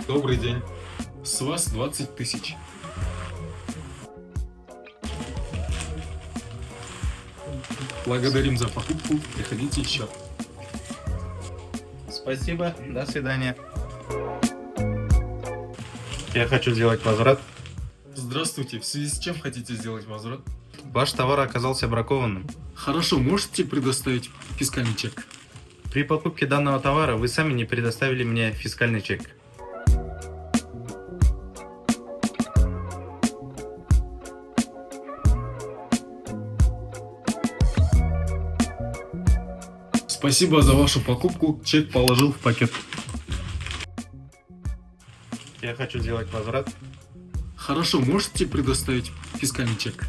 Добрый день. С вас 20 тысяч. Благодарим за покупку. Приходите еще. Спасибо, до свидания. Я хочу сделать возврат. Здравствуйте. В связи с чем хотите сделать возврат? Ваш товар оказался бракованным. Хорошо, можете предоставить фискальный чек? При покупке данного товара вы сами не предоставили мне фискальный чек. Спасибо за вашу покупку. Чек положил в пакет. Я хочу сделать возврат. Хорошо, можете предоставить фискальный чек?